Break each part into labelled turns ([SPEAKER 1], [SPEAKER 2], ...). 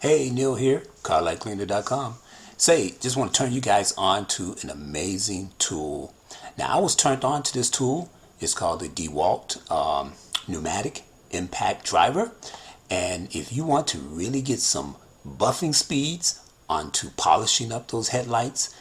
[SPEAKER 1] Hey, Neil here, CarLightCleaner.com. Say, just want to turn you guys on to an amazing tool. Now, I was turned on to this tool. It's called the DEWALT Pneumatic Impact Driver. And if you want to really get some buffing speeds onto polishing up those headlights,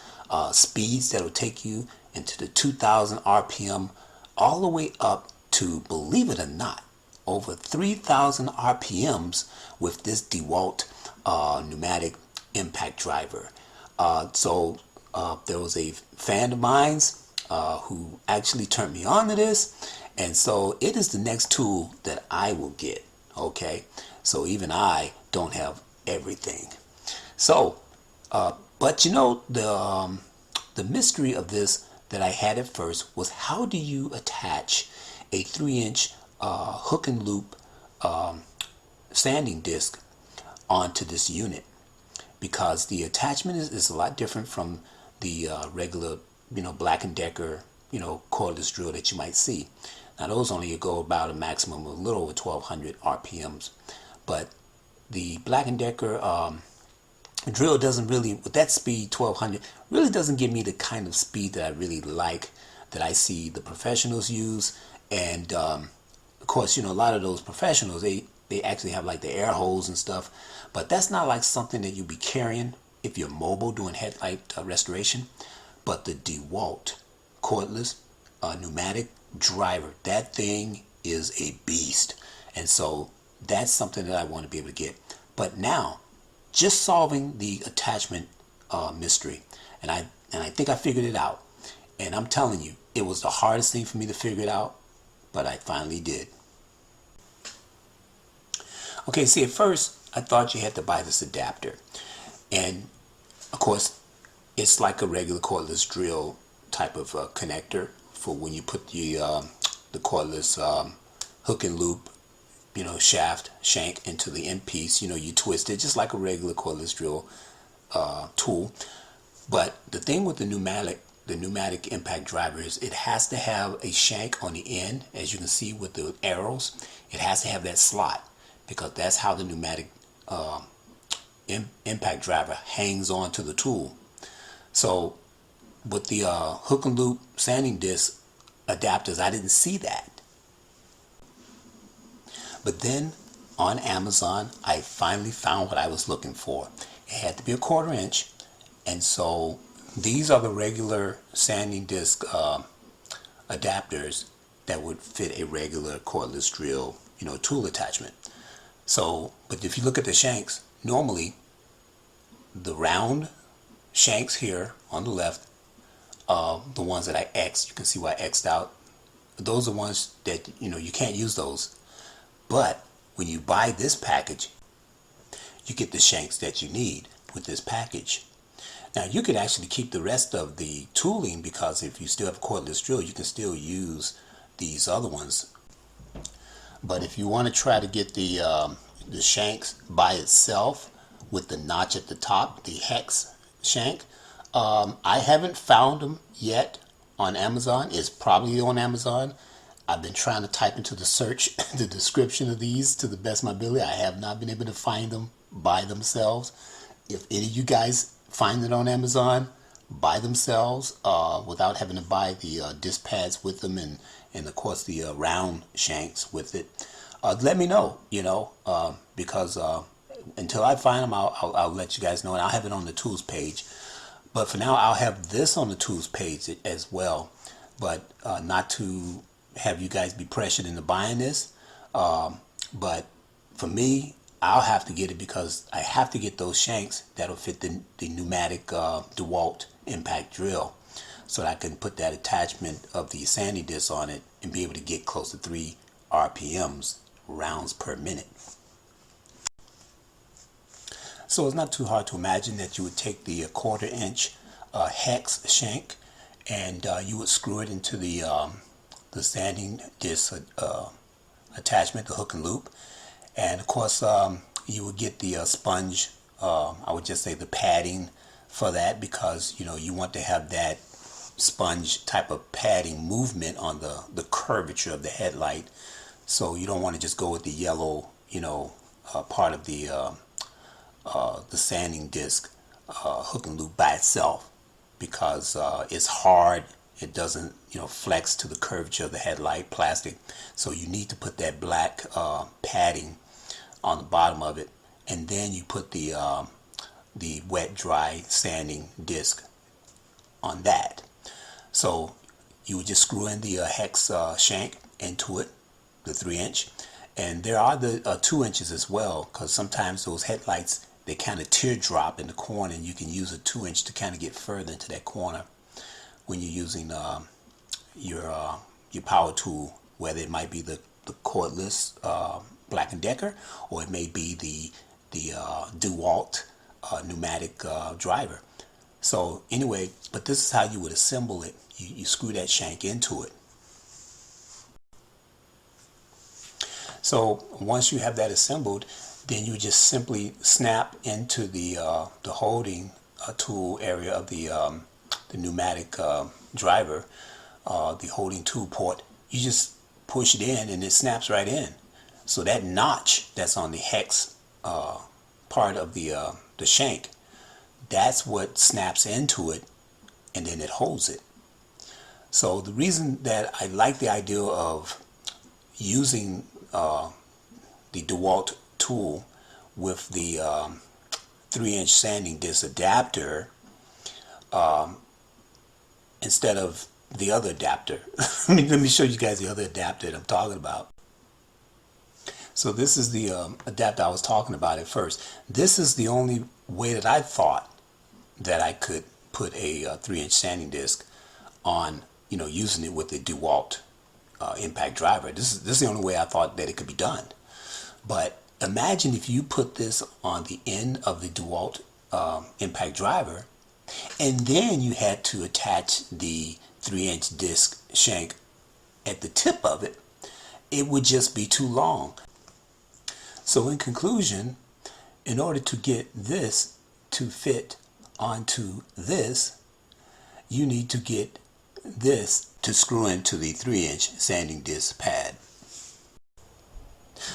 [SPEAKER 1] speeds that will take you into the 2000 RPM all the way up to, believe it or not, over 3000 RPMs with this DEWALT pneumatic impact driver. There was a fan of mine's who actually turned me on to this, and so it is the next tool that I will get. Okay, so even I don't have everything. So, but you know, the mystery of this that I had at first was, how do you attach a 3-inch hook and loop sanding disc onto this unit? Because the attachment is a lot different from the regular, Black & Decker, cordless drill that you might see. Now those only go about a maximum of a little over 1200 RPMs, but the Black & Decker drill doesn't really, with that speed 1200, really doesn't give me the kind of speed that I really like, that I see the professionals use. And of course, a lot of those professionals, they actually have like the air holes and stuff, but that's not like something that you'll be carrying if you're mobile doing headlight restoration. But the DEWALT cordless pneumatic driver, that thing is a beast. And so that's something that I want to be able to get. But now, just solving the attachment mystery, and I think I figured it out. And I'm telling you, it was the hardest thing for me to figure it out, but I finally did. Okay, see, at first I thought you had to buy this adapter, and of course it's like a regular cordless drill type of connector for when you put the cordless hook and loop, shaft shank into the end piece. You twist it just like a regular cordless drill tool. But the thing with the pneumatic impact driver is, it has to have a shank on the end, as you can see with the arrows. It has to have that slot, because that's how the pneumatic impact driver hangs on to the tool. So with the hook and loop sanding disc adapters, I didn't see that. But then on Amazon, I finally found what I was looking for. It had to be a 1/4 inch, and so these are the regular sanding disc adapters that would fit a regular cordless drill, tool attachment. So, but if you look at the shanks, normally the round shanks here on the left, the ones that I X'd, you can see why I X'd out, those are ones that, you can't use those. But when you buy this package, you get the shanks that you need with this package. Now you could actually keep the rest of the tooling, because if you still have a cordless drill, you can still use these other ones. But if you want to try to get the shanks by itself with the notch at the top, the hex shank, I haven't found them yet on Amazon. It's probably on Amazon. I've been trying to type into the search the description of these to the best of my ability. I have not been able to find them by themselves. If any of you guys find it on Amazon by themselves, without having to buy the disc pads with them, and of course the round shanks with it, let me know, because until I find them, I'll let you guys know, and I'll have it on the tools page. But for now, I'll have this on the tools page as well, but not to have you guys be pressured into buying this. But for me, I'll have to get it, because I have to get those shanks that'll fit the pneumatic DEWALT impact drill, so that I can put that attachment of the sanding disc on it and be able to get close to 3 RPMs, rounds per minute. So it's not too hard to imagine that you would take the 1/4 inch hex shank, and you would screw it into the sanding disc attachment, the hook and loop. And of course, you would get the sponge, I would just say the padding for that, because you want to have that sponge type of padding movement on the curvature of the headlight. So you don't want to just go with the yellow, part of the the sanding disc hook and loop by itself, because it's hard. It doesn't, flex to the curvature of the headlight plastic. So you need to put that black padding on the bottom of it, and then you put the wet dry sanding disc on that. So you would just screw in the hex shank into it, the 3-inch, and there are the 2 inches as well, because sometimes those headlights, they kind of teardrop in the corner, and you can use a 2-inch to kind of get further into that corner when you're using your power tool, whether it might be the cordless Black & Decker, or it may be the DEWALT pneumatic driver. So anyway, but this is how you would assemble it. You screw that shank into it. So once you have that assembled, then you just simply snap into the holding tool area of the pneumatic driver, the holding tool port. You just push it in and it snaps right in. So that notch that's on the hex part of the shank, that's what snaps into it, and then it holds it. So the reason that I like the idea of using the DEWALT tool with the 3-inch sanding disc adapter instead of the other adapter. Let me show you guys the other adapter that I'm talking about. So this is the adapter I was talking about at first. This is the only way that I thought that I could put a 3-inch sanding disc on, using it with the DEWALT impact driver. This is the only way I thought that it could be done. But imagine if you put this on the end of the DEWALT impact driver, and then you had to attach the 3-inch disc shank at the tip of it. It would just be too long. So in conclusion, in order to get this to fit onto this, you need to get this to screw into the 3-inch sanding disc pad.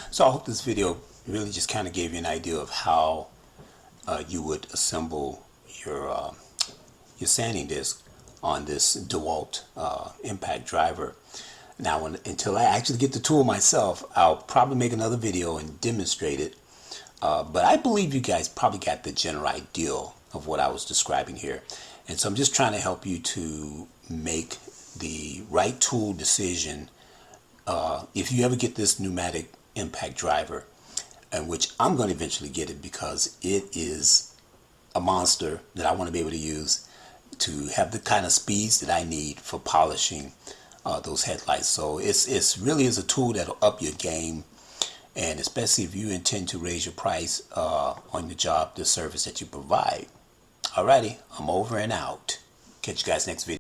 [SPEAKER 1] So I hope this video really just kind of gave you an idea of how you would assemble your sanding disc on this DEWALT impact driver. Now, until I actually get the tool myself, I'll probably make another video and demonstrate it. But I believe you guys probably got the general idea of what I was describing here. And so I'm just trying to help you to make the right tool decision if you ever get this pneumatic impact driver, and which I'm going to eventually get it, because it is a monster that I want to be able to use to have the kind of speeds that I need for polishing those headlights. So it's really is a tool that'll up your game, and especially if you intend to raise your price on the job, the service that you provide. Alrighty, I'm over and out. Catch you guys next video.